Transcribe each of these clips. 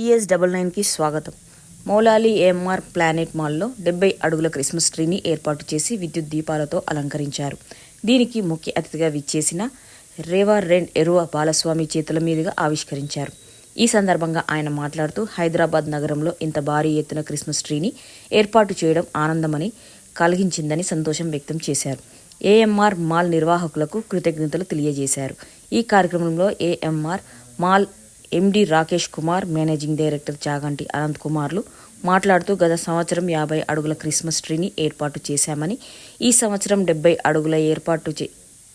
TS99కి స్వాగతం. Moula Ali AMR planet మాల్లో 70 అడుగుల క్రిస్మస్ ట్రీని ఏర్పాటు చేసి విద్యుత్ దీపాలతో అలంకరించారు. దీనికి ముఖ్య అతిథిగా విచ్చేసిన రెవరెండ్ ఎరువ బాలస్వామి చేతుల మీదుగా ఆవిష్కరించారు. ఈ సందర్భంగా ఆయన మాట్లాడుతూ హైదరాబాద్ నగరంలో ఇంత భారీ ఎత్తున క్రిస్మస్ ట్రీని ఏర్పాటు చేయడం ఆనందమని కలిగించిందని సంతోషం వ్యక్తం చేశారు. AMR మాల్ నిర్వాహకులకు కృతజ్ఞతలు తెలియజేశారు. ఈ కార్యక్రమంలో AMR mall MD Rakesh Kumar, managing director Chaganti Anant కుమార్లు మాట్లాడుతూ గత సంవత్సరం 50 అడుగుల క్రిస్మస్ ట్రీని ఏర్పాటు చేశామని, ఈ సంవత్సరం 70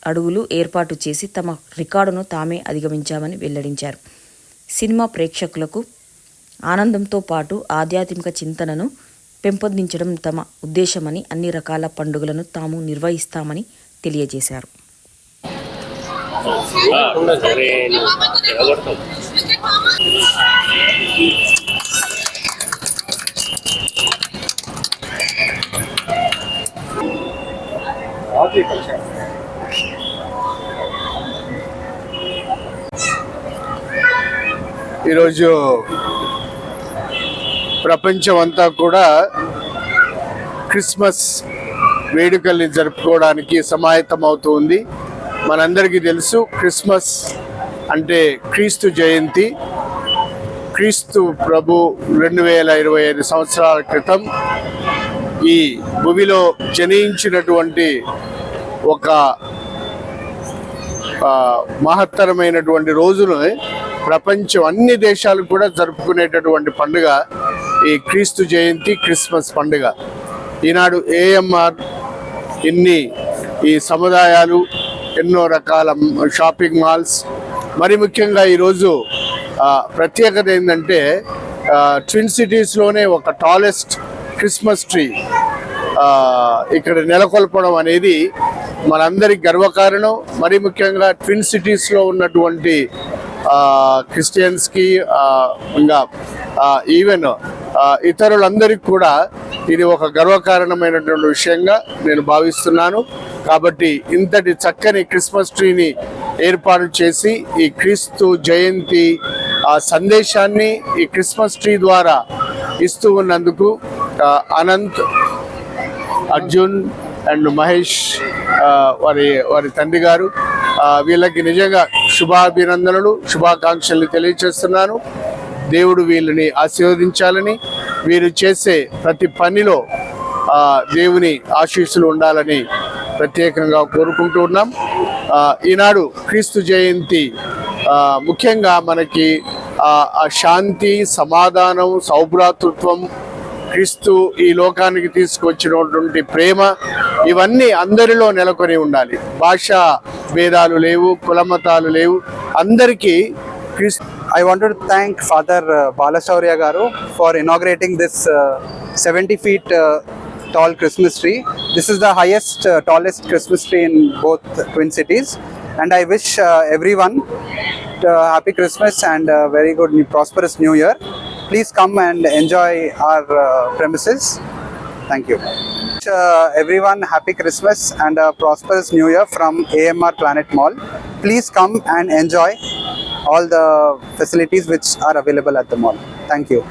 అడుగులు ఏర్పాటు చేసి తమ రికార్డును తామే అధిగమించామని వెల్లడించారు. సినిమా ప్రేక్షకులకు ఆనందంతో పాటు ఆధ్యాత్మిక చింతనను పెంపొందించడం తమ ఉద్దేశమని, అన్ని రకాల పండుగలను తాము నిర్వహిస్తామని తెలియజేశారు. ఈరోజు ప్రపంచమంతా కూడా క్రిస్మస్ వేడుకల్ని జరుపుకోవడానికి సమాయత్తం అవుతుంది. మనందరికీ తెలుసు, క్రిస్మస్ అంటే క్రీస్తు జయంతి. క్రీస్తు ప్రభు 2025 సంవత్సరాల క్రితం ఈ భూమిలో జనించినటువంటి ఒక మహత్తరమైనటువంటి రోజును ప్రపంచం అన్ని దేశాలు కూడా జరుపుకునేటటువంటి పండుగ ఈ క్రీస్తు జయంతి, క్రిస్మస్ పండుగ. ఈనాడు AMR ఈ సముదాయాలు, ఎన్నో రకాల షాపింగ్ మాల్స్, మరి ముఖ్యంగా ఈరోజు ప్రత్యేకత ఏంటంటే ట్విన్ సిటీస్లోనే ఒక టాలెస్ట్ క్రిస్మస్ ట్రీ ఇక్కడ నెలకొల్పడం అనేది మనందరికి గర్వకారణం. మరి ముఖ్యంగా ట్విన్ సిటీస్లో ఉన్నటువంటి క్రిస్టియన్స్కి, ఇంకా ఈవెన్ ఇతరులందరికీ కూడా ఇది ఒక గర్వకారణమైనటువంటి విషయంగా నేను భావిస్తున్నాను. కాబట్టి ఇంతటి చక్కని క్రిస్మస్ ట్రీని ఏర్పాటు చేసి ఈ క్రీస్తు జయంతి సందేశాన్ని ఈ క్రిస్మస్ ట్రీ ద్వారా ఇస్తూ ఉన్నందుకు అనంత్, అర్జున్ అండ్ మహేష్ వారి తండ్రి గారు, వీళ్ళకి నిజంగా శుభాభినందనలు, శుభాకాంక్షలు తెలియజేస్తున్నాను. దేవుడు వీళ్ళని ఆశీర్వదించాలని, వీరు చేసే ప్రతి పనిలో దేవుని ఆశీస్సులు ఉండాలని ప్రత్యేకంగా కోరుకుంటూ ఉన్నాం. ఈనాడు క్రీస్తు జయంతి ముఖ్యంగా మనకి శాంతి, సమాధానం, సౌభ్రాతృత్వం, క్రీస్తు ఈ లోకానికి తీసుకొచ్చినటువంటి ప్రేమ, ఇవన్నీ అందరిలో నెలకొని ఉండాలి. భాషా భేదాలు లేవు, కులమతాలు లేవు, అందరికీ క్రీస్తు. I want to thank Father Balashaurya Garu for inaugurating this 70 feet tall Christmas tree. This is the highest, tallest Christmas tree in both Twin Cities. And I wish everyone happy Christmas and a very good, prosperous New Year. Please come and enjoy our premises. Thank you. Everyone happy Christmas and a prosperous New Year from AMR Planet Mall. Please come and enjoy all the facilities which are available at the mall. Thank you.